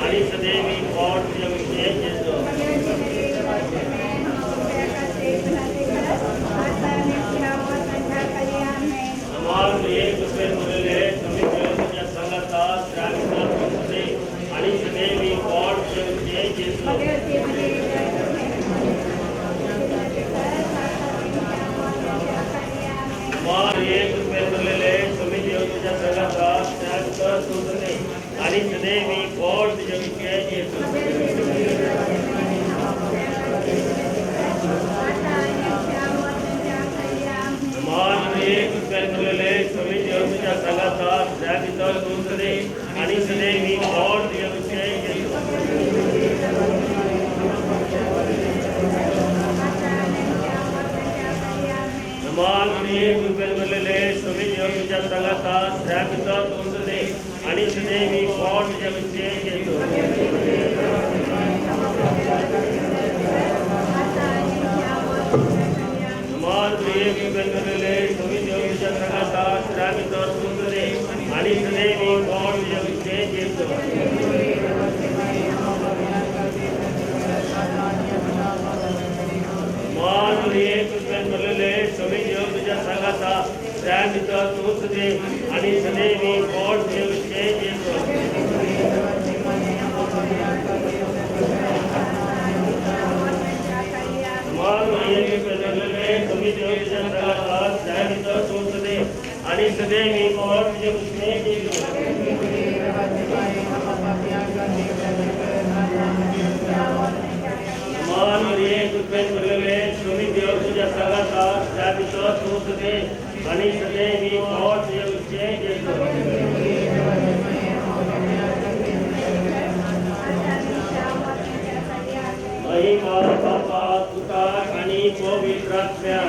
आणि सदैव एक पेरलेले तुम्ही देव तुझ्या सगळ्याचा त्याग कर तुझने आणि सदैवी कोण तुझ्या विषयाची मान एक पेरलेले तुम्ही देव तुझ्या सगळ्याचा त्याग कर तुझने आणि सदैवी कोण तुझ्या विषयाची मान एक पेरलेले तुम्ही देव तुझ्या सगळ्याचा त्याग कर तुझने आणि सदैवी कोण तुझ्या विषयाची मान एक पेरलेले तुम्ही देव तुझ्या सगळ्याचा त्याग कर तुझने आणि सदैवी कोण तुझ्या विषयाची मान एक पेरलेले तुम्ही देव तुझ्या सगळ्याचा त्याग कर तुझने आणि सदैवी कोण तुझ्या विषयाची तुम्ही देव तुझ्या सगळ्याचा त्याग कर तुझने आणि सदैवी कोण तुझ्या विषयाची मान एक पेरलेले तुम्ही देव तुझ्या सगळ्याचा त्याग कर तुझने आणि सदैवी कोण तुझ्या विषयाची महिमा बापा तुका आणि पवित्रात्म्या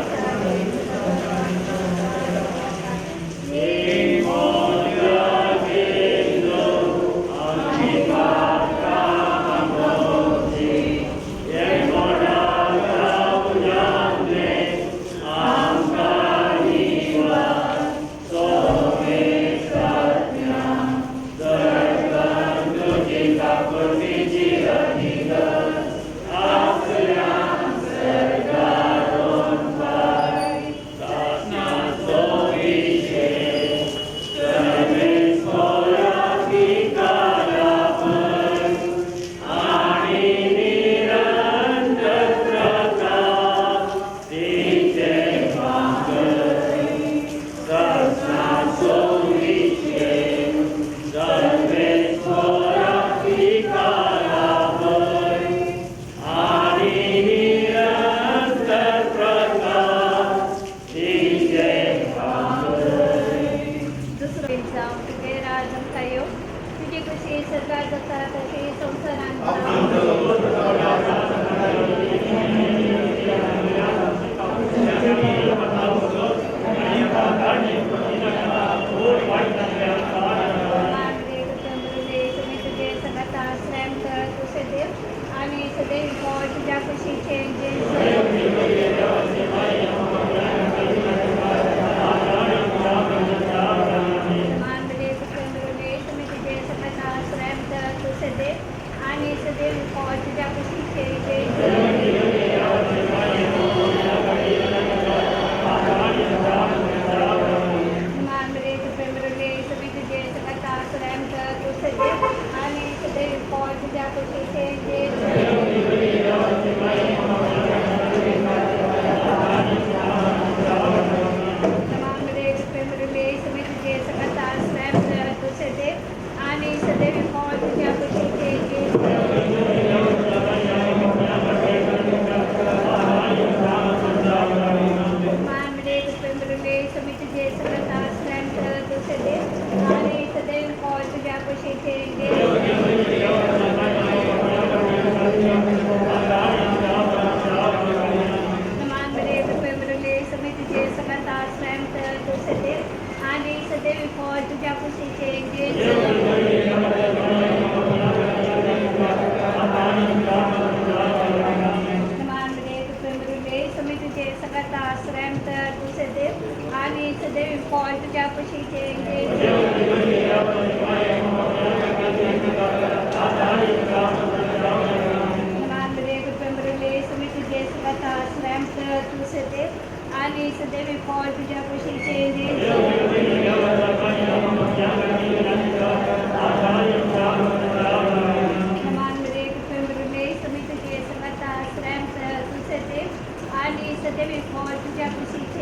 आणि सदैव तुझ्या खुशीचे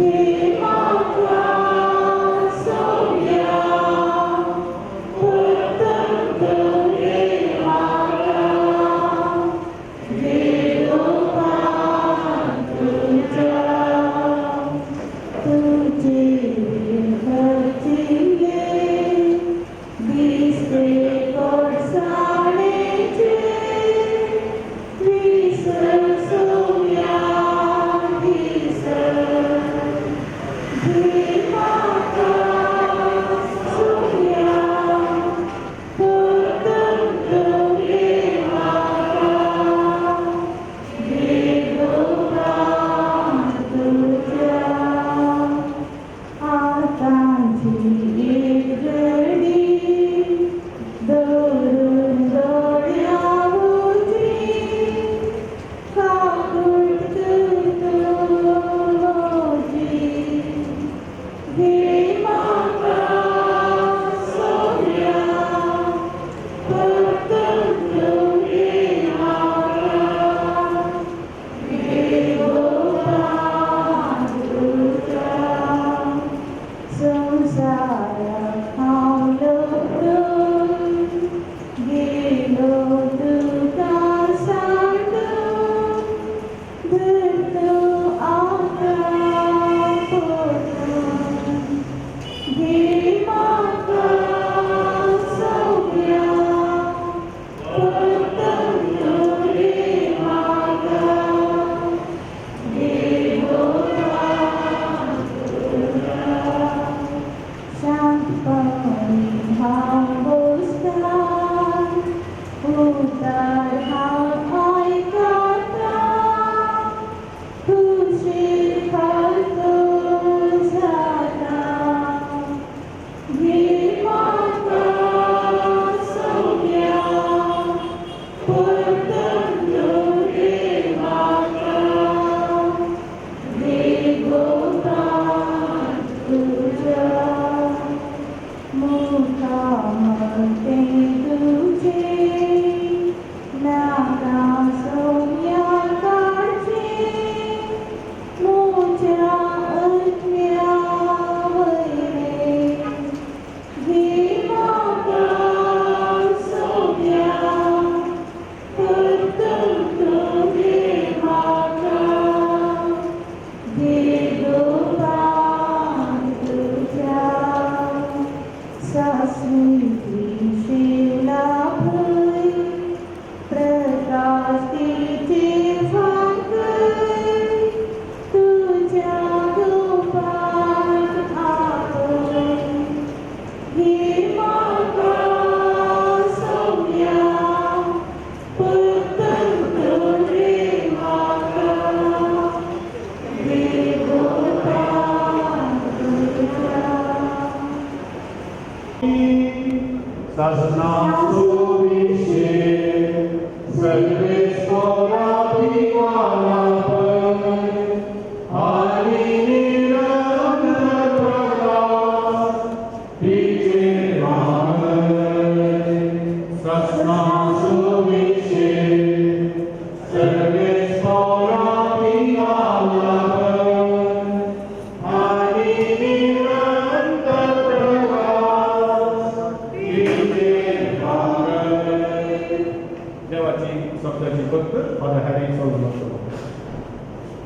He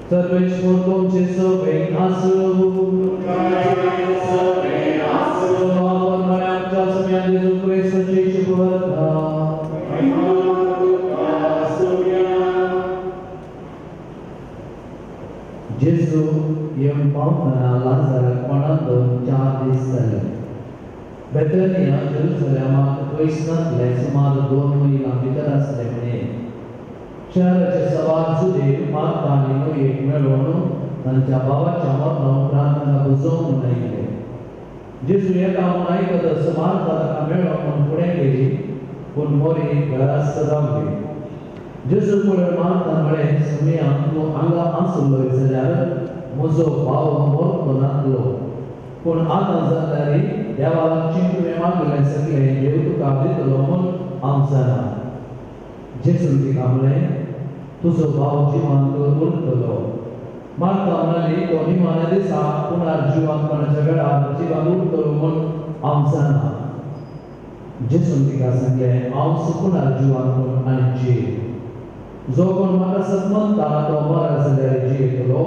सर्वेश्वर तुमचे सगळे आसू आमच्या सगळ्या जेजू ख्रिस्ताची शुभवर्धा जेजू येऊन पावना लाजार कोणाक 4 दीस जाले बेथनिया जेरुसलेमात वैष्णवले सुमार 2 मैल भितर आसले म्हणे शहराचे सवार सुदे मार्ता आणि एक मेळून तांच्या भावाच्या मरणावर प्रार्थना बुजवून आयले जेजू एका आयकतच मार्ता ताका मेळून फुडें गेली पूण मोरी घरात रावली जेजू फुडें मार्ता म्हळें सुमिया तूं हांगा आसलोय जाल्यार म्हजो भाव मरतो नासलो पूण आतां जाल्यार देवाक चिंतून मागलें सगळें देव तुका दितलो म्हूण हांव जाणा जेजून तिका म्हळें तुजो भाव जिवांत उरतलो मार्ता म्हणाली तो निमाण्या दिसा पुनर्जिवांतपणाच्या वेळार जिवांत उरतलो म्हूण हांव जाणा जेजून तिका सांगलें हांव पुनर्जिवांत म्हूण आनी जीव जो कोण म्हाका सतमंता तो मरा जाल्यार जियेतलो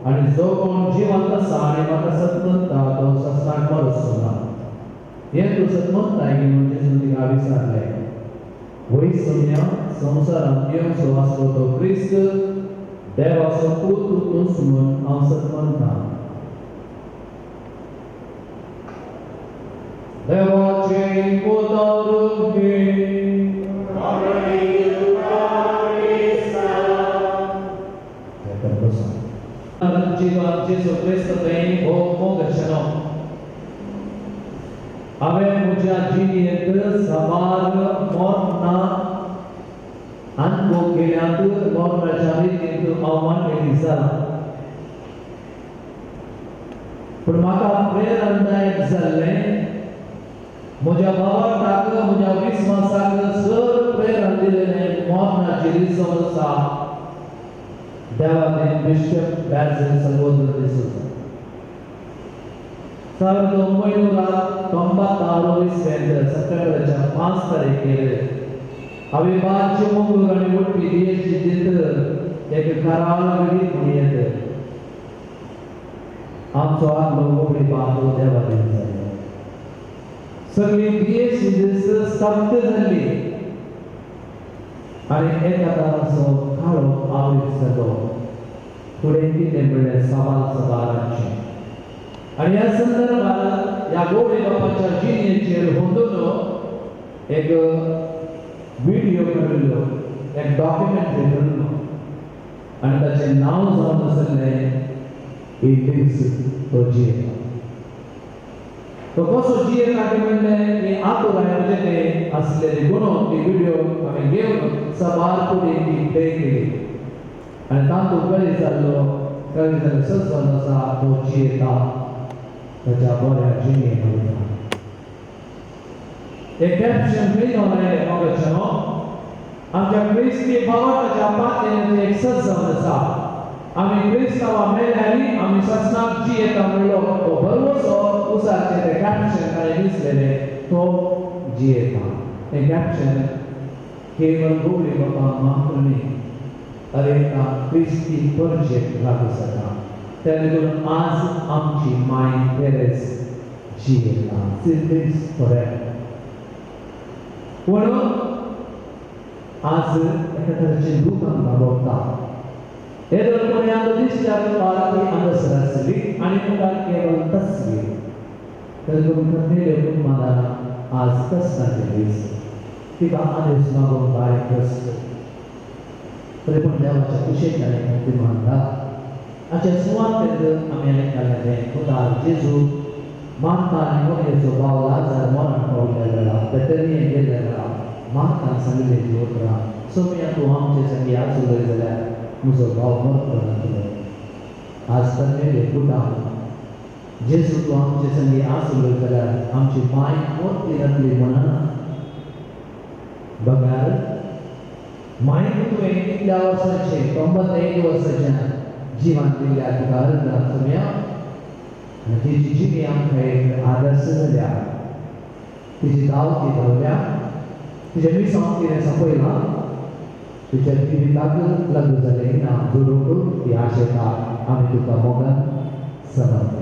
आनी जो कोण जिवंत आसा आनी म्हाका सतमंता तो ससनाक मरचो ना हें तूं सतमंताय घेवन जेजून तिका विचारलें वै सोन्या संवसारांत येवचो आसलो तो क्रिस्त देवाचो पूत तूंच म्हूण हांव सतमंता देवाचे पोतावरून घे Gesù Cristo tem o mogachano. Ave muja jiniet samar morna anko keliat morna cari itu awan elisa. Permaka preranda exalle muja bawa tak muja wismasak sur prerandile morna jiri somsa. Devanin Bishop Basil Salvador de Souza. 1996 सप्टेंबरच्या 5 तारखेर अविभाज्य मंगळ आणि मोठी देशी जित एक करार घडीत येत आमचो आत्मा मोकळी पाहतो देवाने जाले सगळी देशी जित स्तब्ध झाली आणि एका तासाचो काळो आवृत जालो पुढे कितें म्हणलें सवाल सवालांचे आणि या संदर्भात या गोडे बापाच्या जिणेचेर होंदून एक व्हिडिओ काडिल्लो एक डॉक्युमेंटरी काडिल्लो आणि ताचें नांव जावन आसलें इट तो जियेता तो कसो जियेता ते म्हणलें की आतुराय म्हणजे ते आसलेले गुण ती व्हिडिओ आमी घेवन सवार फुडें ती प्ले केली आणि तातूंत कळीत जाल्लो सजन आसा तो जियेता ताच्या बऱ्या जिणेक वयता एक कॅप्शन मेळून आयलें मोगाचें आमच्या क्रिस्ती भावाच्या पातळेर एक सजन आसा आमी क्रिस्तांवां मेल्यारी आमी ससनाक जियेता म्हणलो तो बरोसो उसाचे ते कॅप्शन हांवें दिसलेलें तो जियेता तें कॅप्शन केवळ गोडे बाबा मागणी अरे का क्रिस्ती प्रोजेक्ट लागू जाता तेणे करून आज आमची माय तेरेस जियेता सिल्वीस फॉरेवर पूण आज एका तरेचें दूख आमकां भोगता हे दरपणी आमकां दिसता की अंधश्रद्धा आसली आनी मुखार केवळ तस्वीर तेणे करून कथेले कुटुंबान आज कश्टाचे दीस तिका आदेश मागून भायर कश्ट तरी पूण देवाच्या कुशेच्यान कुटुंबांक आजच्या सुवातेर आमी आयकलें खुदा जेजू Marta ni Yesus bawa Lazar orang kau lela, Betania dia lela, Marta sambil dia jual. Semua Tuhan jasa dia sudah lela, musuh bawa orang tu. Asal ni dia putar. Yesus Tuhan jasa dia sudah lela, amci main orang tidak boleh mana. Bagar, main itu ini jauh saja, 91 saja. Jiwan dia bagar dalam semua. Nanti cici yang kayak ada saja. Cici tahu kita dia. Cici misal kita sampai lah. Cici kita lagu saja nak dulu di asyik kami juga mohon selamat.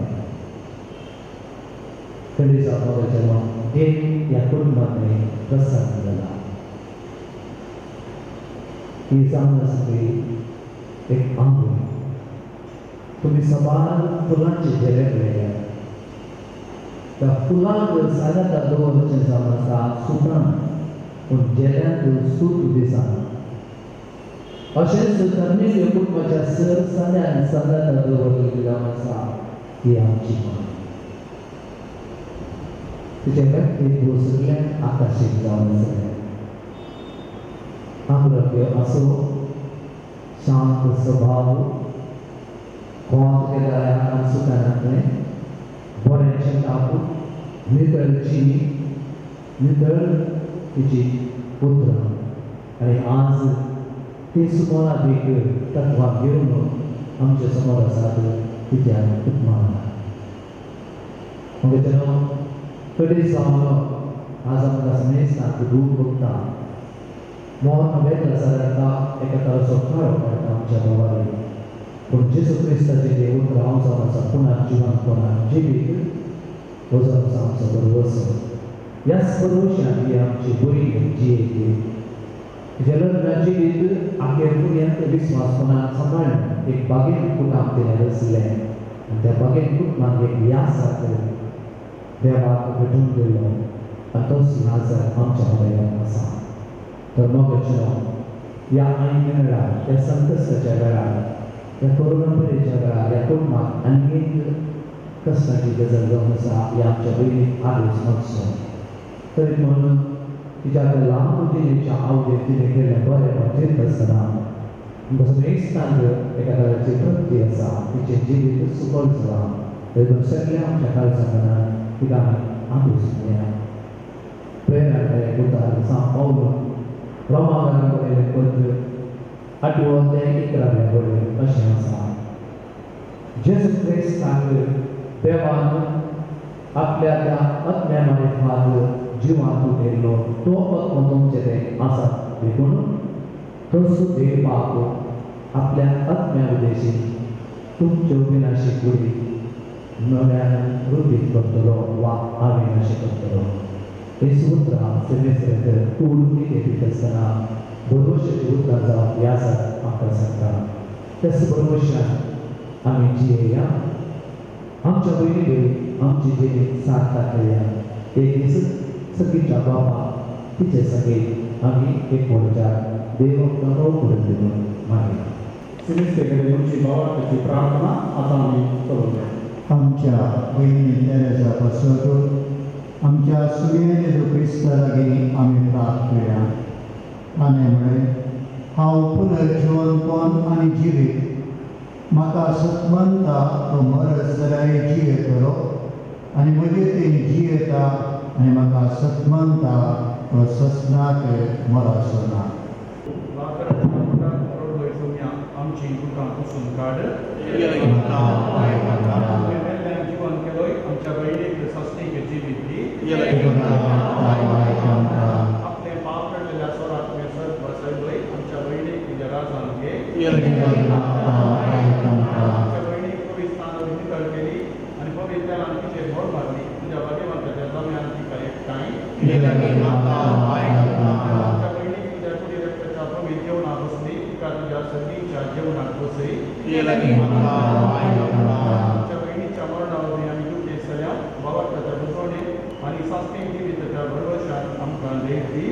Jadi sahabat jemaah, din yang pun mana besar adalah. Kisah nasib एक अंग तुम्ही समान फुलांचे जरे वेगळे त्या फुलांक साधा त्या दोरचे समजा सुतान पण जेल्यात सूत दिसना अशें सुतांनी कुटुंबाच्या सर साध्यान साधा त्या दोरचे आसा ही आमची मान तिचे व्यक्ती सगळ्यांक आकर्शीत जावन आसले आग्रह असो शांत स्वभाव कौन के दरम्यान सुखाने बरेचसे टाकू नितळ तिची पुत्र आणि आज ती सुमारा एक तत्व घेऊन आमच्या समोर आसात तिच्या उपमान म्हणजे जनो कधी जाऊन आज आमकां समेस्ताक रूप बघता मोहन वेगळा सारका एका तराचो काळो पडटा आमच्या बोवारी पूण जेजू क्रिस्ताचे देव राव जावन आसा पुन्हा जिवन कोणाक जिवीत वचून आसा आमचो भरवसो ह्याच भरवश्यान ही आमची बरी जियेक जे लग्नाची जिवीत आखेरपर्यंत विस्वास कोणाक सांबाळून एक बागेन कुटाम तिणें रचलें आनी त्या बागेन कुटुंबाक एक व्यासाक देवाक भेटून दिलो आनी तोच लाजार आमच्या हृदयांत आसा तर मग या ऐन वेळार या संकटाच्या वेळार या कोरोनाच्या वेळार या कुटुंबाक आनीक कश्टाची गरज जावन आसा ह्या आमच्या भयणीक आदोस मागचो तरी म्हणून तिच्या त्या ल्हान भुरगीच्या आवडीक तिणें केलें बरें वाटेंत आसतना मेस्तांक एका तराची तृप्ती आसा तिचें जिवीत सुखद जालां देखून सगळ्या आमच्या काळजांत तिका आदोस दिया प्रेरणा उतार सांग पावलो रोमांगराकडे पत्र आठवण ते 11व्या वळेर अशें आसा जेजू क्रिस्ताक देवान आपल्या त्या आत्म्या मार्फत जिवांत उठयलो तो आत्मो तुमचे ते आसा देखून तसो देव बाप आपल्या आत्म्या उदेशी तुमच्यो विनाशी कुडी नव्यान रुपीत करतलो वा अविनाशी करतलो हे सूत्र सेमेस्टर तोडून घेतली आसतना भरवशेची उतर जावप ह्या आमकां सांगता त्याच भरवशान आमी जियेया आमच्या भयणी भयणी आमची जिवीत सार्थक केल्या एक दीस सगळीच्या बापाक तिचे सगळे आमी एक वरच्या देवाक नवो करून दिलो मागीर सेमेस्टरकडे तुमची भावार्थाची प्रार्थना आता आमी करूया आमच्या बहिणी तेरेजा पासून आमच्या सुर्य जेजू क्रिस्ता लागीं आमी प्रार्थना आनी म्हळें हांव पुनर्जीवनपण आनी जिवीत म्हाका सत्मंता तो मरस जाल्यार जियेतलो आनी म्हजे ते जियेता आनी म्हाका सत्मंता तो ससनाक मरसो ना आमची दुकां पुसून काड जीवन केलोय आमच्या बहिणीक सस्तीक जिवीत दी आपले पाप पडलेल्या सोराक मेसर बसयलोय आमच्या बहिणीक तुज्या राजान घे आमच्या बहिणीक पवित्रान नितळ केली आनी पवित्रान तिचेर मोड मारली तुज्या भाग्यवंताच्या जम्यान तिका एकठांय आमच्या बहिणीक तुज्या कुडी रक्ताच्या पवित्र जेवणाक बसली तिका तुज्या सगळीच्या जेवणाक बसय आमच्या बहिणीच्या मरणावरवी आमी दुखे सल्या भावार्थाच्या बुजवणे आनी सास्तें जिवीताच्या भरवशान आमकां देख दी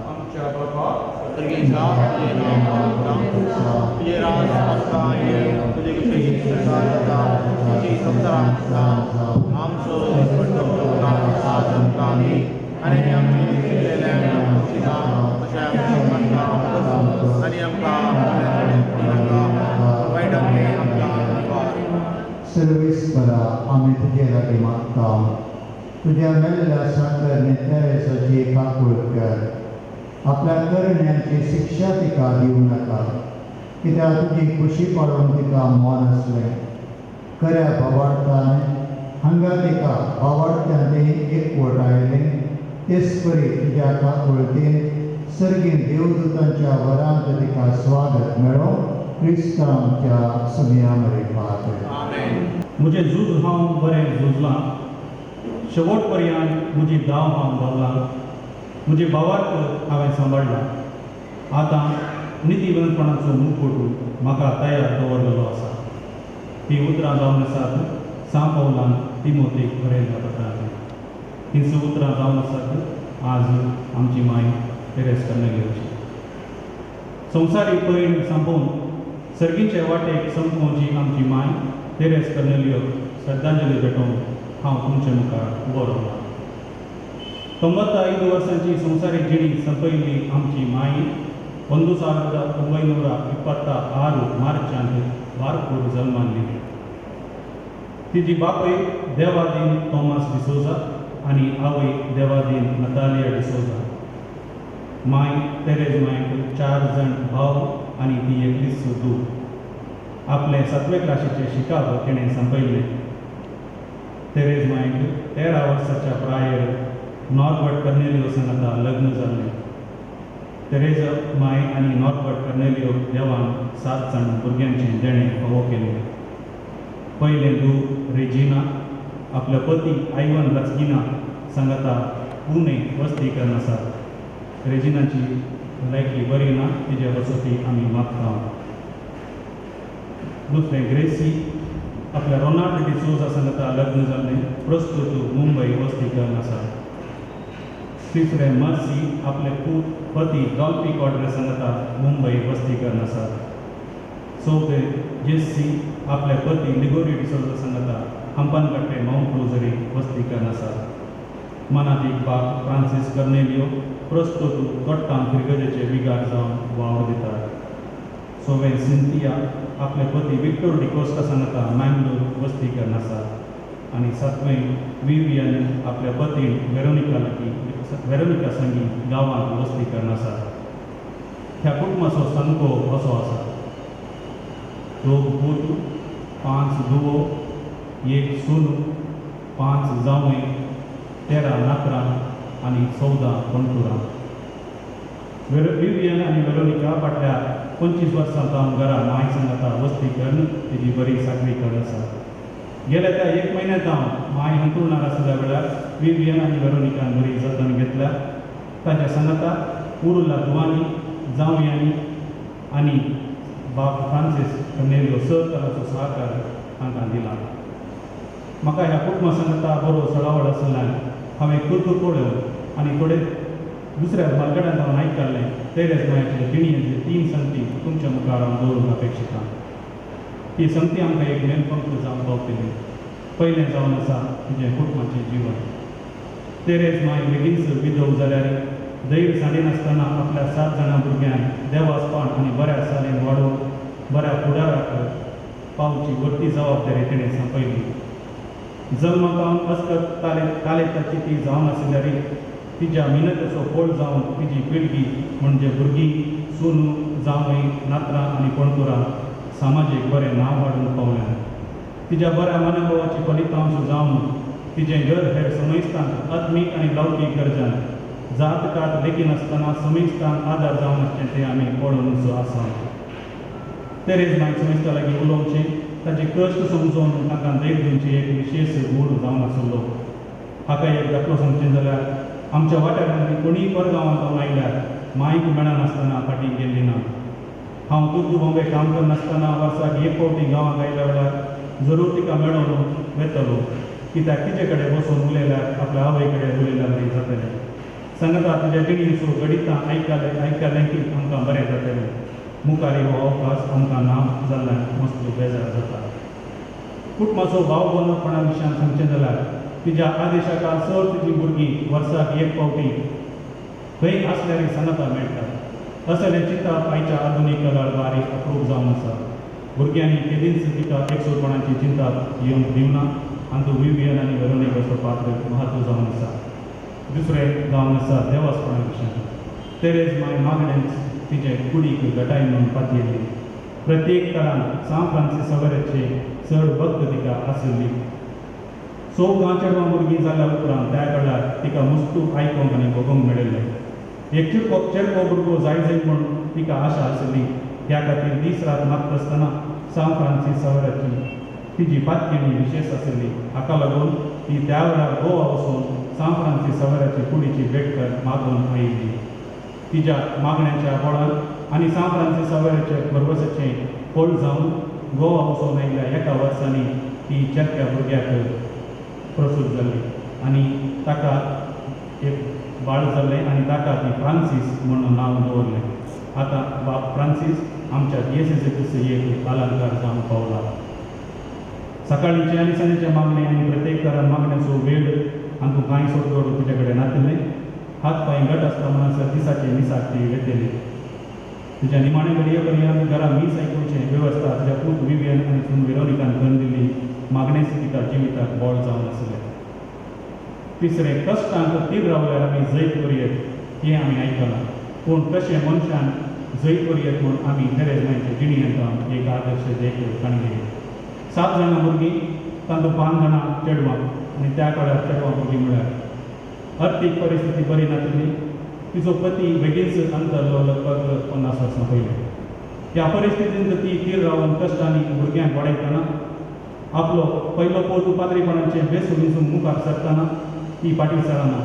आमच्या बाबा ये राज आपका ये तुझे कुछ नहीं सरकार का समुद्रांत जाऊन आमचो साथ आमकांनी आनी आमी केलेल्या कृतीदान अशें आमी म्हणटा आनी आमकां वायटांतले आमकां सर्वेस्परा आमी तुजे लागीं मागता तुज्या मेल्ल्या साकर नेतेरेसाची काकूळ कर आपल्या करण्याची शिक्षा तिका दिवं नाका कित्याक तुजी खुशी पडून तिका मन आसलें खऱ्या भावार्थान हांगा तिका भावार्थ्यांनी एकवटायलें तेच परी तुज्या काकूळटीन सर्गीन देवदूतांच्या वरांत तिका स्वागत मेळो क्रिस्तांव आमच्या सगळ्या मरेपाक मुझे झूज हांव बरें झुजलां शेवट पर्यंत म्हजी दाव हांव धरलां म्हजे भावार्थ हांवें सांबाळ्ळा आतां नितीवंतपणाचो मुकुट म्हाका तयार दवरलेलो आसा ही उतरां जावन आसात सांपवलान तिमोथेक बरयल्या पत्रांत ही उतरां जावन आसात आज आमची माय तेरेस कर्नेलियोची संवसारीक पैण सांपोवन सर्गीचे वाटेक संपोवची आमची माय तेरेस कर्नेलियोक श्रद्धांजली भेटोवन हांव तुमचे मुखार उबो रावलां 95 वर्सांची संवसारीक जिणी संपयल्ली आमची माय 1926 मार्चांत वारपूर जल्माल्ली तिजी बापय देवादीन थॉमस डिसोजा आनी आवय देवादीन नतालिया डिसोजा माय तेरेज मायक 4 जाण भाव आनी ती एकलीच धूव आपले 7वे क्लासीचे शिकाव तिणें संपयल्ले तेरेज मायक 13 वर्साच्या प्रायर नॉर्बर्ट कर्नेलियो संगता लग्न जाल्लें तेरेज माय आनी नॉर्बर्ट कर्नेलियो देवान 7 जाण भुरग्यांचें देणें फावो केलें पयलें धूव रेजिना आपल्या पती आयवन रस्किना संगता पुणे वस्तीकरण आसा रेजिनाची लायकी बरी ना तिजे वसती आमी मागता दुसरें ग्रेसी आपल्या रोनाल्ड डिसोजा संगता लग्न जाल्लें प्रस्तुत मुंबय वस्तीकरण आसा तिसरें मर्सी आपले पती डॉल्फी कॉड्रे संगता मुंबई वस्तीकरण आसा चौथे जेस्सी आपल्या पती लिगोरी डिसोजा संगता हंपनकट्टे माउंट रोजरी वस्तीकरण आसा मनातीक बाप फ्रांसीस कर्नेलियो प्रस्तुत गोट्टां किरगजेचे विगार जावन वावर दितात सोवेन सिंथिया आपले पती विक्टोर डिकोस्टा संगता मँगलोर वस्तीकरण आसा आनी 7वें विवियन आपल्या पतीन वेरोनिका संगी गांवांत वस्तीकरण आसा ह्या कुटुंबाचो संको असो आसा 2 पूत 5 धुवो 1 सून 5 जावय 13 नातरां आनी 14 पंटुरां विवियन आनी वेरोनिका फाटल्या 25 वर्सां जावन घरा माय संगता वस्तीकरण तेजी बरी साखळीकर आसा गेल्या त्या 1 म्हयन्यांत जावन माय अंतरुणार आसल्या वेळार विवियन आनी वेरोनिकान बरी जतन घेतल्या ताच्या संगता उरुला दुवानी जावयांनी आनी बाप फ्रांसीस कर्नेलियो तराचो सहकार तांकां दिला म्हाका ह्या कुटुंबा संगता बरो सळावळ आसल्यान हांवें कुर्तू पळोवन आनी थोडे दुसऱ्या मालगड्यान जावन आयकल्लें तेरेज मायाचे जिणयेचे 3 संगती तुमच्या मुखार हांव दवरूंक अपेक्षिता ही संगती आमकां एक मेलपंक्त जावन पावतली पयलें जावन आसा तुजें कुटुंबाचें जिवन तेरेज माय बेगीनच विधव जाल्यार दैव साडिनासतना आपल्या 7 जाणां भुरग्यांक देवास्पान आनी बऱ्या सारेन वाडोवन बऱ्या फुडाराक पावची व्हडली जबाबदारी तिणें सांपयली जल्माक पावन अस्कत कालेताची ती जावन आसल्यार तिच्या मिनतीचो फळ जावन तिजी पिळगी म्हणजे भुरगीं सुनू जावय नातरां आनी पणतुरां सामाजीक बरें नांव हाडून पावलें तिच्या बऱ्या मनोभावाची फलितांश जावन तिजें घर हेर समयस्तांक आत्मीक आनी लौकीक गरजान जात कात लेगीन आसतना समयस्तांक आदार जावन आसचें तें आमी पळोवन आसा तेरेज माय समयस्ता लागीं उलोवचें ताचे कश्ट समजून तांकां दैव दिवची एक विशेश गूण जावन आसलो हाका एक दाखलो सांगचें जाल्यार आमच्या वाठारांत कोणीय परगांवांत जावन आयल्यार मायक मेळनासतना फाटीं गेल्ली ना हांव तुर्त बॉम्बे काम करनासतना वर्साक 1 फावटी गांवांत आयल्या वेळार जरूर तिका मेळोन वेतलो कित्याक तिचे कडेन बसून उलयल्यार आपल्या आवय कडेन उलयल्यार बरें जातलें सांगता तुज्या जिणयेचो गणितां आयकलें की आमकां बरें जातलें मुखारी हो अवकाश आमकां ना जाल्ल्यान मस्त बेजार जाता कुटुंबाचो भावबंदपणा विशयान सांगचें जाल्यार तिच्या आदेशाका सर तिजी भुरगीं वर्साक एक फावटी खंय आसल्यार सनाता मेळटात असलें चिंतप आयच्या आधुनीक काळार बारीक अप्रूप जावन आसा. भुरग्यांनी केदींच तिका एकसोरपणाची चिंता येवंक दिवना आनी तो विवियन आनी वेरोनिकाचो पात्र म्हत्व जावन आसा. दुसरें जावन आसा देवासपणा विशयान. तेरेज माय मागणेंच तिचे कुडीक घटाय म्हणून पातयेली. प्रत्येक काळान सान फ्रांसीस सवेरेचे चड भक्त तिका आशिल्ली. 14 चेडवां भुरगीं जाल्या उपरांत त्या काळार तिका मस्तू आयकोंक आनी भोगोंक मेळिल्लें. एक चेडवो भुरगो जाय म्हूण तिका आशा आशिल्ली. त्या खातीर दीस रात मागता आसतना सान फ्रांसीस सवेराची तिजी पातकेणी विशेश आशिल्ली. हाका लागून ती त्या वेळार गोवा वचून सान फ्रांसीस सवेराची कुडीची भेट मागून आयिल्ली. तिच्या मागण्याच्या बोडान आनी सान फ्रांसीस सवेराचे भरवसेचें फळ जावन गोवा वचून आयिल्ल्या एका वर्सांनी ती चेडक्या भुरग्याक प्रसूत जाल्ली आनी ताका एक बाळ जाल्लें आनी ताका ती फ्रांसीस म्हणून नांव दवरलें. आतां बाब फ्रांसीस आमच्या एक अलंकार जावन पावला. सकाळीचे आनी सांजेचे मागणे आनी प्रत्येक तरान मागण्याचो वेळ आनी तूं कांय सोडून तुजे कडेन नातिल्लें. हात पांय घट आसता म्हणसर दिसाचे मिसाक ती वेतेली. तुज्या निमाणे घडये पर्यंत घरा मीस आयकुचें वेवस्था तुज्या पूत विवियन आनी सून वेरोनिकान करून दिल्ली. मागणेच तिका जिविताक बोळ जावन आसलें. तिसरें कश्टांक तीर रावल्यार आमी जैत करयेत हें आमी आयकलां. पूण तशें मनशान जैत करयेत म्हूण आमी तेरेज मांयचे जिणेंत एक आदर्श देख काणले. 7 जाणां भुरगीं तातूंत 5 जाणां चेडवां आनी त्या काळार चेडवां भुरगीं म्हळ्यार आर्थीक परिस्थिती बरी नाशिल्ली. तिचो पती बेगीनच अंतरलो लगभग 50 वर्सां पयलीं. ह्या परिस्थितींत ती तीर रावन कश्टांनी भुरग्यांक वाडयतना आपलो पयलो पोत पाद्रीपणाचें बेसुनीसून मुखार सरतना ती फाटीं सरना.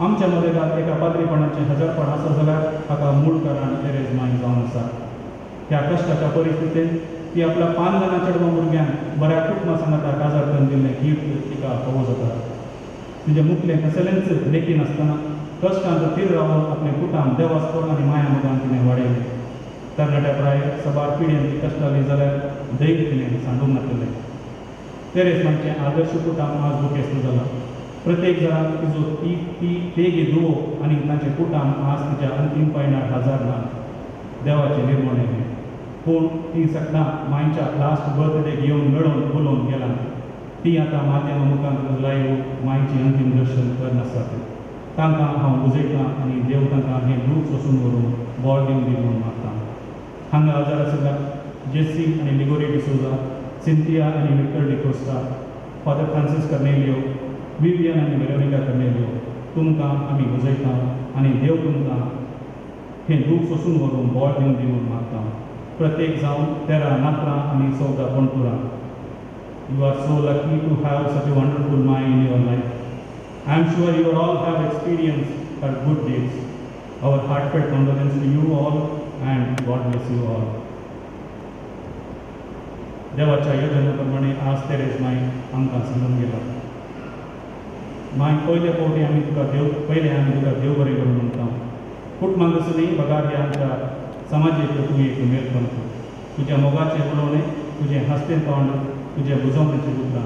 आमच्या मदेगांत एका पाद्रीपणाचें हजारपण आसा जाल्यार हाका मूळ कारण तेरेज मांय जावन आसा. ह्या कश्टाच्या परिस्थितींत ती आपल्या 5 जाणां चेडवां भुरग्यांक बऱ्या कुटुंबा सांगाता काजार करून दिल्लें गिफ्ट तिका फावो जाता. तिजें मुखलें कसलेंच लेखी नासतना कश्टांत तीर रावन आपलें कुटाम देवास्पण आनी माया मोगान तिणें वाडयलें. तरणाट्या प्रायर सबार पिढ्यान ती कश्टाली जाल्यार दैव तिणें सांडूंक नाशिल्लें. तेरेज मांयचें आदर्श कुटाम आज दुखेस्त जालां. प्रत्येक जाणाक तिजो तेगी दुवो आनी तांचें कुटाम आज तिच्या अंतीम पायणार हाजारना देवाचें निर्मण येलें. पूण ती सगळां मांयच्या लास्ट बर्थडेक येवन मेळोवन उलोवन गेलां. ती आतां माध्यमा मुखांत लायव्ह मांयचें अंतीम दर्शन करनासतात. तांकां हांव उजयतां आनी देव तांकां हें दूख सोंसून व्हरून बोळ दिवन दी म्हूण मागतां. हांगा हजर आशिल्ल्या जेसी आनी लिगोरी डिसोजा, सिंथिया आनी Victor D'Costa, Father Francis Cornelio, Vivian आनी वेरोनिका कर्नेलियो तुमकां आमी उजयतां आनी देव तुमकां हें दूख सोंसून व्हरून बोळ दिवन दी म्हूण मागतां. प्रत्येक जावन 13 नात्रां आनी 14 पंटुरां. You are so lucky to have such a wonderful mind in your life. I am sure you all have experienced her good deeds. Our heartfelt condolence to you all and God bless you all. देवाच्या योजनेप्रमाणे आज Therese मांय आमकां सांगून गेला. मांय पयले फावटी आमी तुका देव बरें करून म्हणटा. कुटुंबांत आसुनी बगार ह्या आमच्या समाजीक तूं एक मेलपण. तुज्या मोगाचें उलोवणें, तुजें हास्तें तोंड, तुज्या बुजवणेचीं उतरां,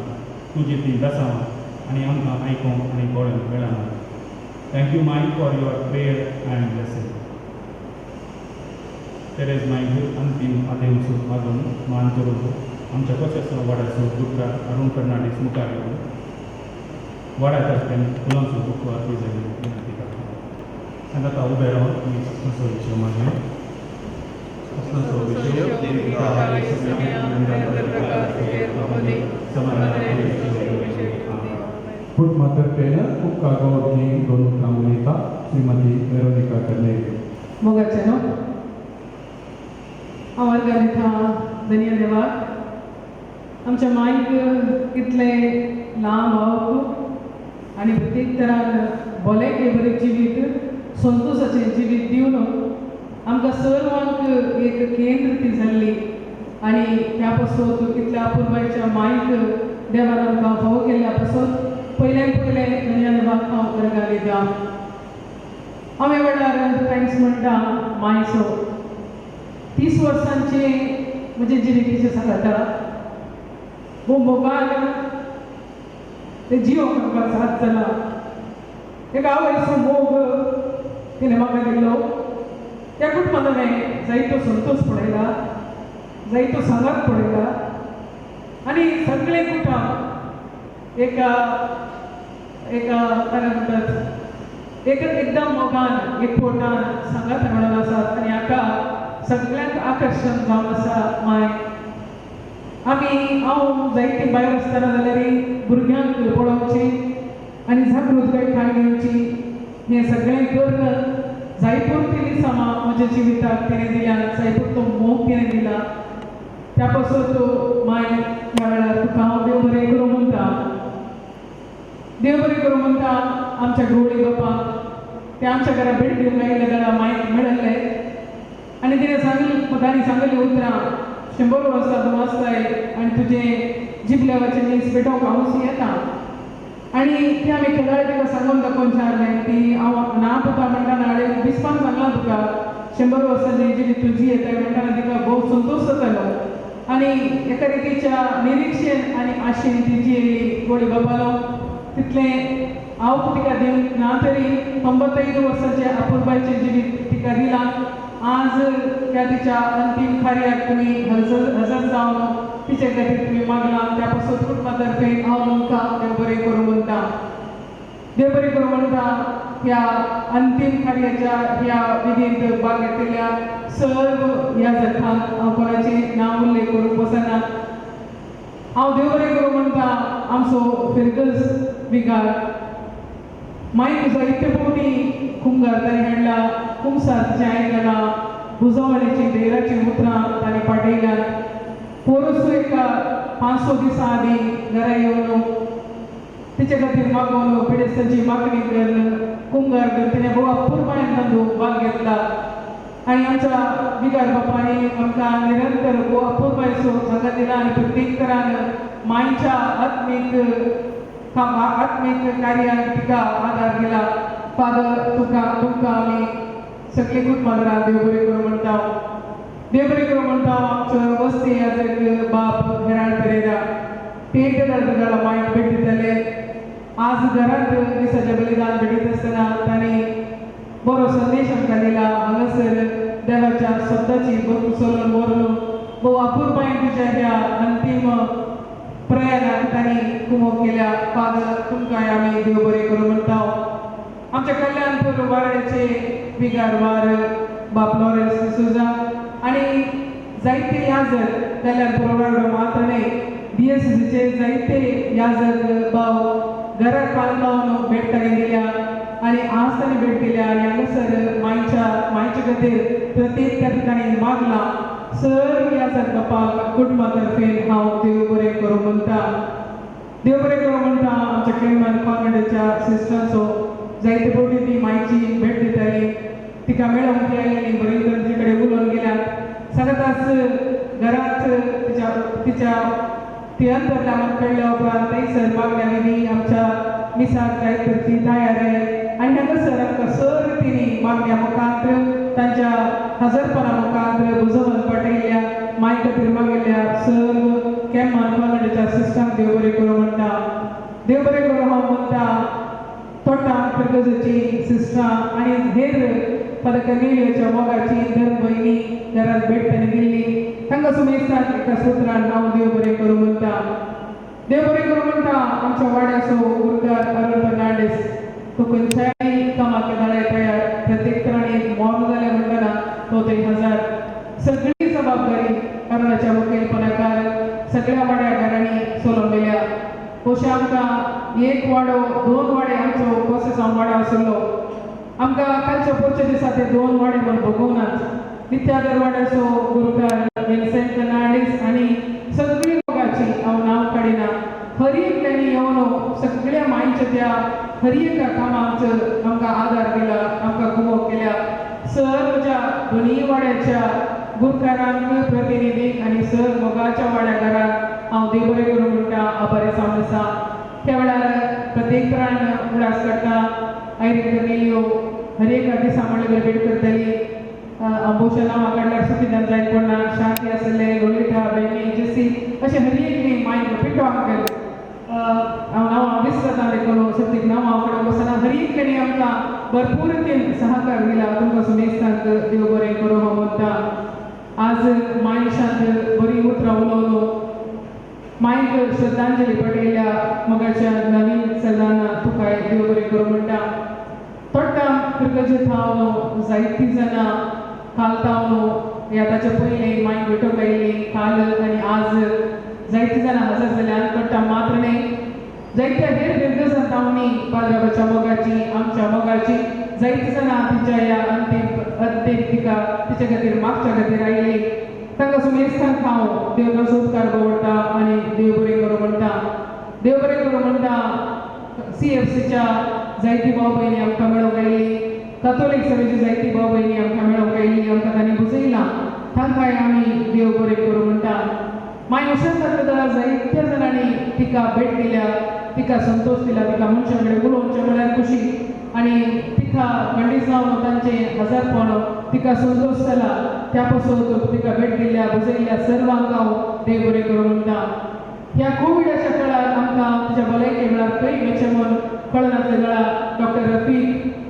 तुजी ती बेसांवां आनी आमकां आयकोंक आनी कळोवंक मेळना. Thank you my for your prayer and blessing. Therese मांय अंतीम आदेश मागून मान करून आमच्या कशें वाड्याचो दुखा अरुण फर्नांडीस मुखार येवन वाड्यातर्फे फुलांचो बुको आरती जाली विनंती करता. आनी आतां उबे रावन आमी सप्तसो विशय मागले. सप्तसो विशय कुटुंबातर्फे उपकार गांवांतली दोन उतरां उलयता श्रीमती वेरोनिका कर्नेलियो. मोगाचें न्हू हांव मार्गारिता धन्य देवाक आमच्या मांयक कितलें लांब आवक आनी प्रत्येक तरान बोलें के बरें जिवीत संतोशाचें जिवीत दिवन आमकां सर्वांक एक केंद्र ती जाल्ली आनी त्या पासून कितल्या अपुर्बायच्या मांयक देवान आमकां फावो केल्ल्या पासून पयलें धन्य देवाक हांव वर्गां दिता. हांव ह्या वेळार थँक्स म्हणटा मांयचो. 30 वर्सांचे म्हजे जिवितीचे सांगता वो मोबायल ते जियो करपाक साथ जाला एक आवयचो मोग तिणें म्हाका दिलो त्या कुटुंबान हांवें जायतो संतोष पळयला जायतो सांगात पळयला आनी सगळे कुटुंब एका काय म्हणटात एकदम मोगान एकवटान सांगात म्हणून आसात आनी हाका सगळ्यांक आकर्शण जावन आसा माय हांव जायती भायर आसतना जाल्यार भुरग्यांक पळोवचें आनी जागृताय घेवची हें सगळें करून जायपुरती दिसा म्हज्या जिविताक तिणें दिल्या जायपुरतो मोग तिणें दिला त्या पासून तो माय ह्या वेळार तुका हांव देव बरें करूं म्हणटा देव बरें करूं म्हणटा आमच्या गवळी बापाक ते आमच्या घरा भेट दिवंक आयिल्ले जाल्यार मायक मेळिल्ले आनी तिणें तांणी सांगलेलीं उतरां 100 वर्सां तूं आसताय आनी तुजें जिबल्यावाचें नीस पेटोवंक हांवूच येता आनी ती आमी केदाळे तिका सांगून दाखोवन चारलें ती हांव ना तुका म्हणटाना हांवें विस्पान सांगलां तुका 100 वर्सांची जिणी तुजी येताय म्हणटाना तिका भोव संतोश जातालो आनी एका रितीच्या निरीक्षेन आनी आशेन ती जियेली गोडी बापालो तितलें हांव तिका दिवंक ना तरी 95 वर्सांचे अपुर्बायेचें जिवीत तिका दिलां आज त्या तिच्या अंतिम कार्याक तुमी हजर जावन तिचे खातीर तुमी मागलां त्या पासून कुटुंबा तर्फे हांव तुमकां देव बरें करूं म्हणटा देव बरें करूं म्हणटा ह्या अंतिम कार्याच्या ह्या विधींत भाग घेतिल्ल्या सर्व ह्या जठांक हांव कोणाचें नांव उल्लेख करूंक वचना हांव देव बरें करूं म्हणटा आमचो फिरगस विगार मायक जायते फावटी कुंभार ताणें हाडला कुंभार तिचें आयकलां बुजवणेची देराची उतरां ताणें पाठयल्यात पोरसूय एका 500 दिसां आदीं घरा येवन तिचे खातीर मागोवन पिडेस्ताची मागणी करून कुंभार तिणें भोव अपुर्बायेन तांदूळ भाग घेतला आनी आमच्या विगार बापायनी आमकां निरंतर भोव अपुर्बायेचो सांगात दिला आनी प्रत्येक तरान मायच्या आत्मीक कार्याक तिका आदार दिला फादर तुमकां आमी सगळे कुटुंबांतरां देव बरें करूं म्हणटा देव बरें करूं म्हणटा आमचो वस्ती आज बाप हेराळ पेरेरा ते एकदा मायक भेट दिताले आज घरांत दिसाचें बलिदान भेटीत आसतना तांणी बरो संदेश आमकां दिला हांगासर देवाच्या शब्दाची चलोन मोरून भोव अपुर्बायेन तुज्या ह्या अंतीम प्रयाणाक तांणी कुमक केल्या फादर तुमकांय आमी देव बरें करूं म्हणटा आमच्या कल्याणपूर वाड्याचे विगार वार बाप लॉरेन्स डिसोजा आनी जायते याजक कल्याणपूर वाडो मातणे DSCचे जायते याजक भाव घराक पान लावन भेट ताणें दिल्या आनी आज ताणें भेट दिल्या आनी हांगासर मायचे खातीर प्रत्येक त्या ठिकाणी मागलां सर्व याजक बापाक कुटुंबा तर्फे हांव देव बरें करूं म्हणटा देव बरें करूं म्हणटा आमच्या केळमान कॉन्वेंटाच्या सिस्टरांचो जायते फावटी ती मायची भेट दिताली तिका मेळोवंक ती आयलेली बरी तरेन तिचे कडेन उलोवन गेल्यात सदांच घरांत तिच्या ती अंतर लावून कळ्ळ्या उपरांत थंयसर मागण्या विधी आमच्या मिसाक जाय तरची तयारी आनी हांगासर आमकां सर तिणी मागण्या मुखांत तांच्या हजरपणा मुखांत बुजोवन पाठयल्या माय खातीर मागिल्ल्या सर्व केम्मान कॉन्वेंटाच्या सिस्टरांक देव बरें करूं म्हणटा देव बरें करूं हांव म्हणटा तोटां फिरगजाची सिस्टरां आनी हेर पदकर्नेलियोच्या मोगाची धर्म भयणी घरांत भेट ताणें दिल्ली तांकां सुमेस्तान एका सुत्रान हांव देव बरें करूं म्हणटा देव बरें करूं म्हणटा आमच्या वाड्याचो उरगार अरुण फर्नांडीस तो खंयच्याय कामाक केदाळे तयार प्रत्येक तरांनी मोग जालें म्हणटना तो 3000 सगळी जबाबदारी अरुणाच्या मुखेलपणाकार सगळ्या वाड्या घरांनी चलोवन गेल्या अशें आमकां एक वाडो 2 वाडे आमचो कोसेसांव वाडो आशिल्लो आमकां कालच्या पोरच्या दिसा ते 2 वाडे म्हण भोगोवनात नित्यादर वाड्याचो गुरुकार विन्सेंट फर्नांडीस आनी सगळी मोगाची हांव नांव काडिना हर एकल्यांनी येवन सगळ्या मायच्या त्या हर एका कामाक आमकां आदार दिला आमकां कुमक केल्या सर्वच्या दोनूय वाड्याच्या गुरकारांक प्रतिनिधीक आनी सर मोगाच्या वाड्या घराक हांव देव बरें करूं म्हणटा आभारी जावन आसा त्या वेळार प्रत्येक तरान उडास काडटा आयरीन कर्नेलियो हर एका दिसा म्हणल्यार भेट करताली अंबोच्या नांवा काडल्यार सुखीदान जायत पडना शांती आसले लोलिता बेनी जेसी अशें हर एक मायक पिठो अंकल हांव विसरता देखून सतीक नांव हांव बसना हर एक कडेन आमकां भरपूर रितीन सहकार दिला तुमकां सुमेस्तांक देव बरें करूं हांव म्हणटा आज मायशांत बरी उतरां उलोवन मायक श्रद्धांजली पटयल्या मोगाच्या नवीन सल्लाना तुकाय देव बरें करूं म्हणटा थोड्या पिरकजे थावन जायतीं जाणां काल थावन ह्या ताचे पयलीं मायक भेटोवंक आयली काल आनी आज जायतीं जाणां हजर जाल्यार थोड्या मात्र न्ही जायत्या हेर बिरगजांतावनी पाद्राबाच्या मोगाची आमच्या मोगाची जायतीं जाणां तिच्या ह्या अंतीम तिका तिचे खातीर मागच्या खातीर आयली तांकां सुमेस्तांक हांव देवनाचो उपकार भोगवता आनी देव बरें करूं म्हणटा देव बरें करूं म्हणटा CFCच्या जायतीं भाव भयणी आमकां मेळोवंक आयली कॅथोलीक सभेची जायतीं भाव भयणी आमकां मेळोवंक आयली आमकां तांणी बुजयलां तांकांय आमी देव बरें करूं म्हणटा माय अशेंच जाता जायत्या जाणांनी तिका भेट दिल्या तिका संतोष दिला तिका मनशां कडेन उलोवचें म्हळ्यार खुशी आनी तिका खंडीत जावन तांचे हजारपण तिका संतोष जाला त्या पासून तिका भेट दिल्या बुजयल्या सर्वांक हांव देव बरें करूं म्हणटा ह्या कोविडाच्या काळार आमकां तिच्या भलायके वेळार खंय वचचें म्हूण कळनासले वेळार डॉक्टर रफीक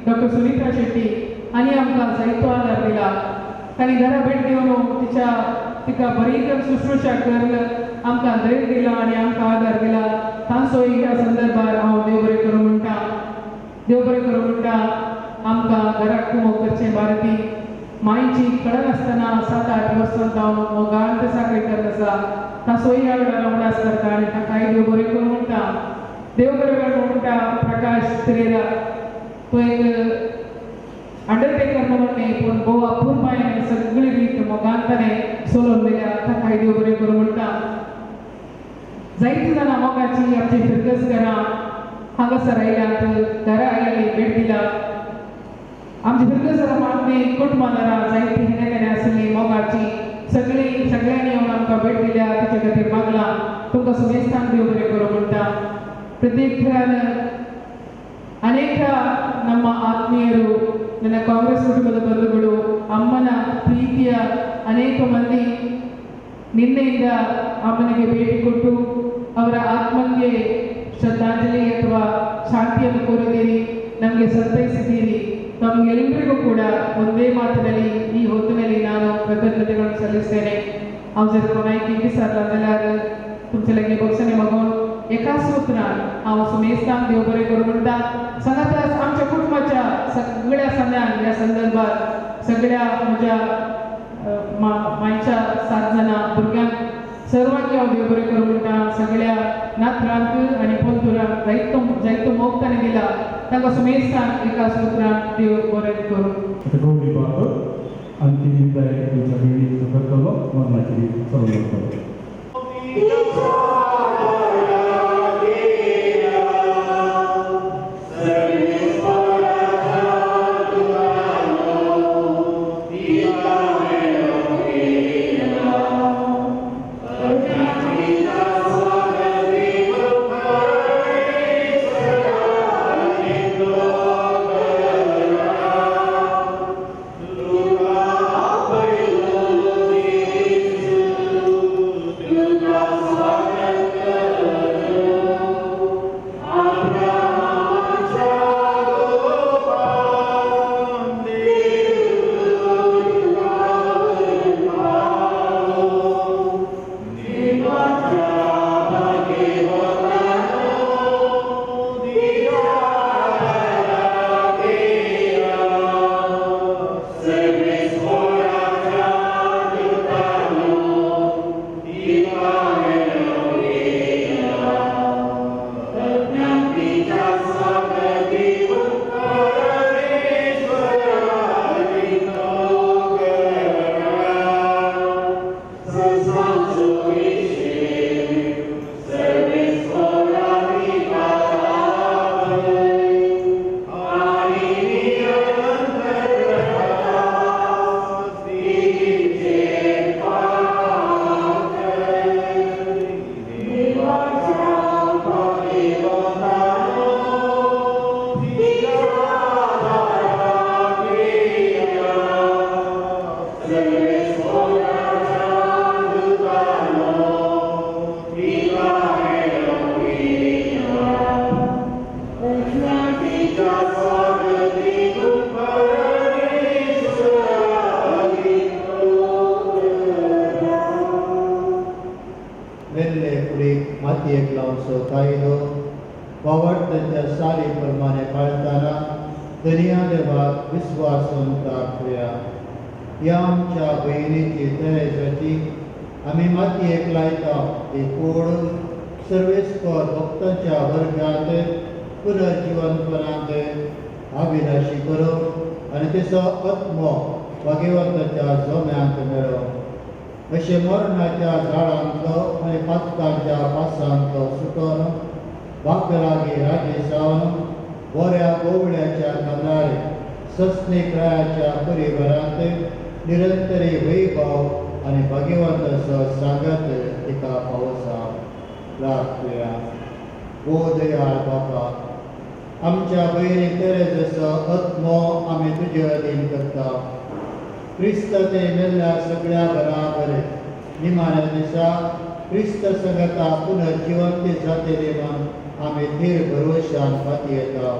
डॉक्टर सुनित्रा शेट्टी हांणी आमकां जायतो आदार दिला तांणी घरा भेट दिवन तिका बरी शुश्रूषा कर आमकां धैर्य दिला आनी आमकां आदार दिला तांचोय ह्या संदर्भार हांव देव बरें करूं म्हणटा देव बरें करूं म्हणटा आमकां घराक कुमो करचें भारती मायची कळनासतना 7-8 वर्सां जावन हो गांठ साखळेकर आसा तांचोय ह्या वेळार अवडास करता आनी ताकाय देव बरें करूं म्हणटा देव बरें करूं म्हणटा प्रकाश तिरेरा तो एक अंडरटेकर म्हणून न्ही पूण भोव अपुरबायेन सगळी रीत मोगान ताणें चलोवन दिल्या ताकाय देव बरें करूं म्हणटा जायतीं जाणां मोगाची आमची फिरगस घरां हांगासर आयल्यात घरा आयली भेट दिला आमची फिरगस घरां मागणी कुटुंबादारां जायतीं हेणे आसली मोगाची सगळ्यांनी येवन आमकां भेट दिल्या तिचे खातीर मागलां तुमकां सुमेस्तांक देव बरें करूं म्हणटा प्रत्येक घरान ಅನೇಕ ನಮ್ಮ ಆತ್ಮೀಯರು ನನ್ನ ಕಾಂಗ್ರೆಸ್ ಕುಟುಂಬದ ಬಂಧುಗಳು ಅಮ್ಮನ ಪ್ರೀತಿಯ ಅನೇಕ ಮಂದಿ ನಿನ್ನೆಯಿಂದ ಅಮ್ಮನಿಗೆ ಭೇಟಿ ಕೊಟ್ಟು ಅವರ ಆತ್ಮಕ್ಕೆ ಶ್ರದ್ಧಾಂಜಲಿ ಅಥವಾ ಶಾಂತಿಯನ್ನು ಕೋರಿದ್ದೀರಿ ನಮಗೆ ಸಂತೈಸಿದ್ದೀರಿ ತಮಗೆಲ್ಲರಿಗೂ ಕೂಡ ಒಂದೇ ಮಾತಿನಲ್ಲಿ ಈ ಹೊತ್ತಿನಲ್ಲಿ ನಾನು ಕೃತಜ್ಞತೆಗಳನ್ನು ಸಲ್ಲಿಸ್ತೇನೆ आमचे कोणायकी विसरला जाल्यार तुमचे लगे बक्षणे मागून एकाच उतरान हांव सुमेस्तांक देव बरें करूं म्हणटा सांगाताच आमच्या कुटुंबाच्या सगळ्या सणांक ह्या संदर्भात सगळ्या म्हज्या मायच्या 7 जाणां भुरग्यांक सर्वांक हांव देव बरें करूं म्हणटा सगळ्या नातरांक आनी पंतुरांक जायतो मोग ताणें दिला तांकां सुमेस्तांक एकाच उतरान देव बरें करूं गौरी बाप अंतिम विदाय तुमच्या वेळी करतलो मरणाची सवलत करतो Swagger मेल्ले कुडीक मातयेक लावचो कायदो वावडताच्या साली प्रमाणे पाळतना दर्या देवाक विस्वासून प्रार्थया. ह्या आमच्या भयणीची तेरेसाची आमी मातयेक लायता ती कूड सर्वेस्पर भक्तांच्या वर्गांत पुनर्जीवनपणांत अविनाशी करो आनी तिचो आत्मो भाग्यवंताच्या जोम्यांत मेळो. अशे मरणाच्या झाडांतलो आनी पातकांच्या पासांतलो सुटोन म्हाका लागीं राजी जावन बऱ्या गोवड्याच्या कानार सस्नीक रायाच्या परिवारांत निरंतरी वैभव आनी भाग्यवंताचो सांगत तिका पावसा. प्रार्थया. ओ दयाळ बापा, आमच्या भयणी तेरेसाचो आत्मो आमी तुजे अधीन करता. क्रिस्त ते मेल्ल्या सगळ्या बराबर निमाण्या दिसा क्रिस्त संगता पुनर्जिवंती जातली म्हूण आमी धीर भरवशान फातयेता.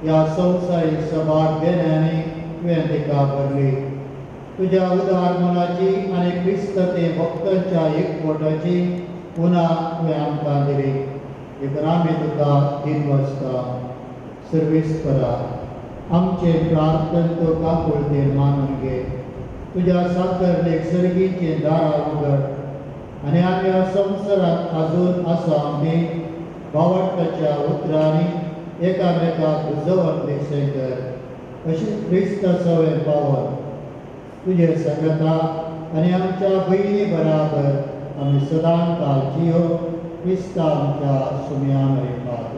ह्या संवसारीक सभाग देण्यानी तुवें तिका भरली. तुज्या उदार मनाची आनी क्रिस्त ते भक्तांच्या एकवटाची पुना तुवें आमकां दिली. देखून आमी तुका दिनवसता. सर्वेस्परा, आमचे प्रार्थन तो काकुळतेन मानून घे. तुज्या साकर्णेक सर्गीचे दारां उगड आनी आमी ह्या संवसारांत आजून आसा आमी भावटाच्या उतरांनी एकामेकाक उजवण देसाय कर. अशी क्रिस्त सवय पावन तुजे संगता आनी आमच्या भयणी बराबर आमी सदां काल जियो क्रिस्त आमच्या सुम्यान रेखात.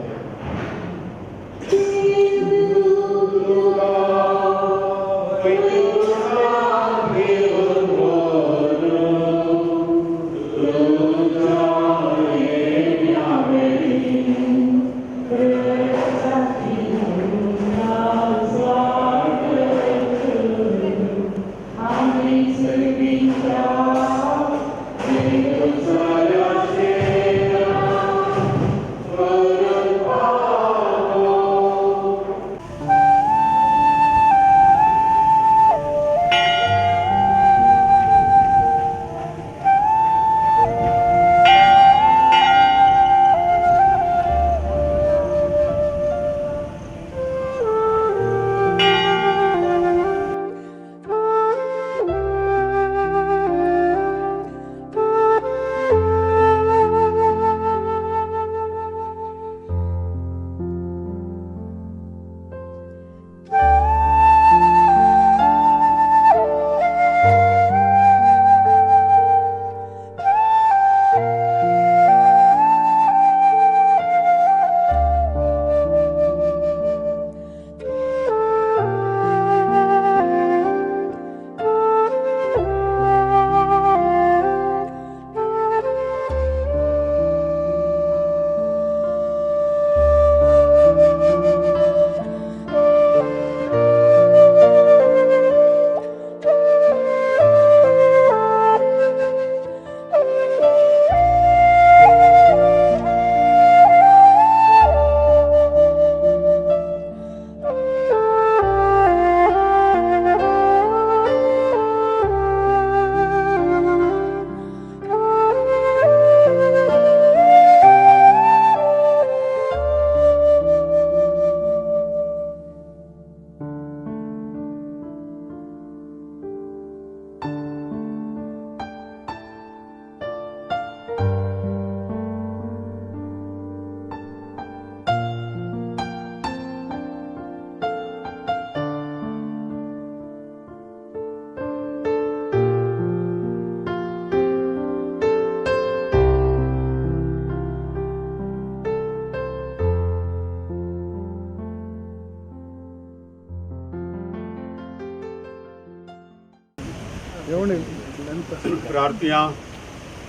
प्रार्थया.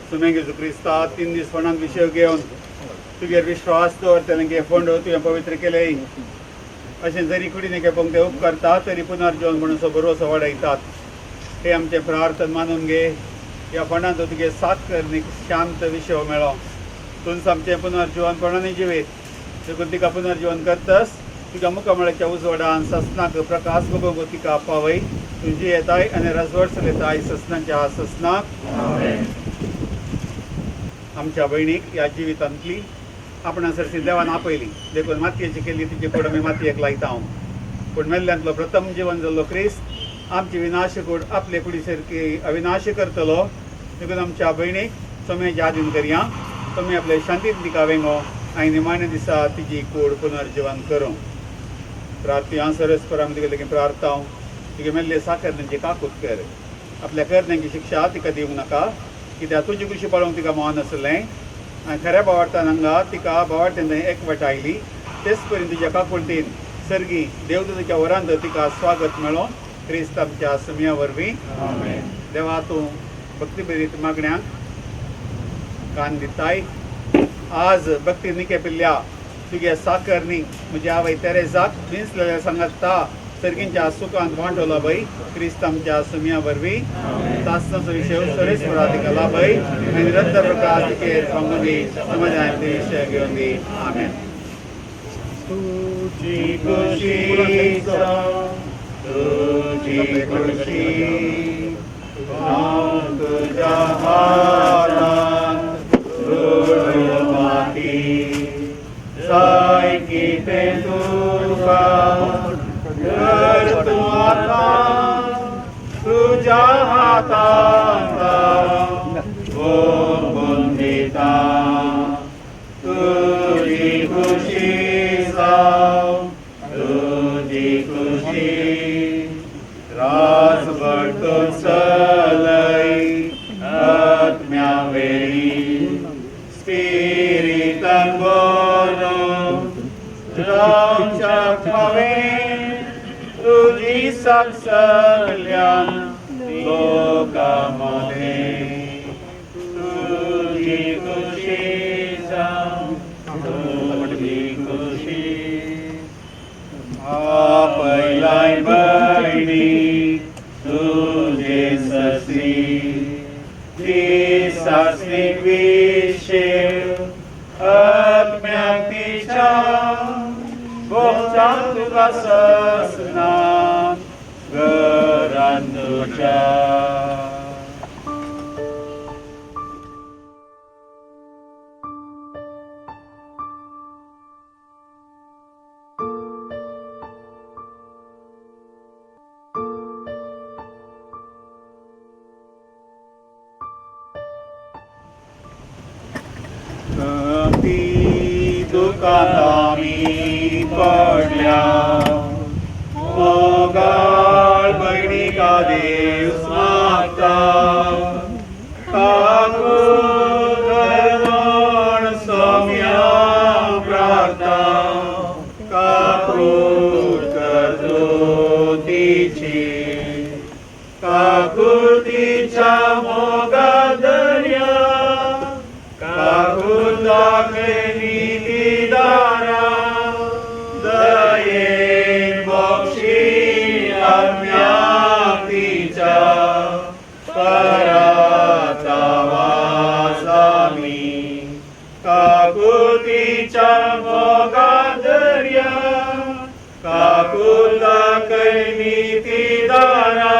तुम्हें Jesu Krista 3 दीस फंडांत विशय घेवन तुगेर विश्वास दवरतले गे फंड तुवें पवित्र केले. अशें जरी कुडीन पंक्ती उपकारता तरी पुनर्जीवन म्हणून भरवसो वाडयतात. हे आमचे प्रार्थन मानून घे. ह्या फंडांत तुगे सात करनीक शांत विशय मेळो. तुमचं आमचें पुनर्जीवनपणाने जिवीत देखून तिका पुनर्जीवन करतस तुज्या मुखामळाच्या उजवाडान ससनाक प्रकाश बगोवंक तिका पावय. तुझी येताय आनी रजवट चलयताय ससनाच्या ससनाक. आमच्या बहिणीक ह्या जिवितांतली आपणा सरशी देवान आपयली देखून मातयेची केल्ली तिचे कूड आमी मातयेक लायता हांव पूण मेल्ल्यांतलो प्रथम जिवन जाल्लो क्रिस्त आमची विनाश कूड आपले कुडी सारकी अविनाश करतलो देखून आमच्या बहिणीक सोम्याच्या आदीन करया तुमी आपले शांतीन तिका वेंगो आनी निमाणे दिसा तिजी कूड पुनर्जीवन करूं प्रार्थना सरस्पर आमी तुगे लेगीत प्रार्थांव तुगे मेल्ले साकर तेंची काकूत कर आपल्या करण्यांची शिक्षा तिका दिवंक नाका कित्याक तुजी कुशी पळोवंक तिका मान आसलें आनी खऱ्या भावार्थान हांगा तिका भावार्थ्यान एकवटायली तेच पर्यंत तुज्या काकुळटीन सर्गी देवदूताच्या वरांत तिका स्वागत मेळो क्रिस्त आमच्या सुमया वरवीं देवा तूं भक्तीबरीत मागण्यांक कान दिताय आज भक्ती निकेपिल्ल्या तुगे साकरनी म्हज्या आवय तेरेजाक दिसलेल्या सांगाता सर्गींच्या सुखांत वांटोला बाई क्रिस्त आमच्या सुमया वरवीं तासनाचो विशय सुरेश्वरा तिका लाभय आनी निरंतर प्रकाश तिकेर सांगून दी समाजान ते विशय घेवन दी आमेन तुजी खुशी तुजी खुशी तुझ्या हातांत रुळ माती सायकी ते तुका कर तूं आतां तुझ्या हातांत भोगून दिता तुजी खुशी जावं तुजी खुशी रासभर तूं चलय आत्म्या वेळी स्पिरितान भरून जावच्या हांवें तुजी साक्षरल्यान लोकांमदें तुजी खुशी जावं तुजी खुशी आपयलाय भयणी तुजे ससी ती सासणीक विशेव आत्म्याक तिच्या गोंचान तुका ससना घरान तुज्या दुकान आमी पडल्या मोगाळ भयणीका देव मागता काकूळ धर्मण सोम्या प्रार्था काकूळ करतो तिची काकूळ तिच्या मोगा दर्या काकूळ दाखयली ती दारा दयेन मोक्षी आत्म्याक तिच्या पराता वासामी काकूळ तिच्या मोगा दर्या काकूळ दाखयली ती दारा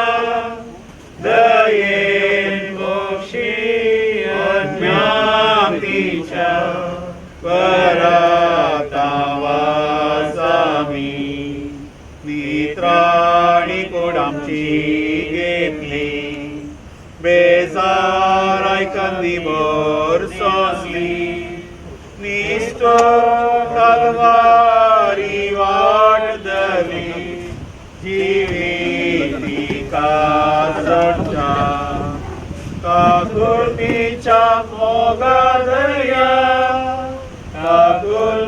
दयेन मोक्षी आत्म्याक तिच्या पराता वासामी नित्राणी कूड आमची घेतली बेजार आयकन दिभोर सोंसली निश्चो कालवारी वाट धरली जिवितिका चडच्या काकूळ तिच्या मोगा दर्या काकूळ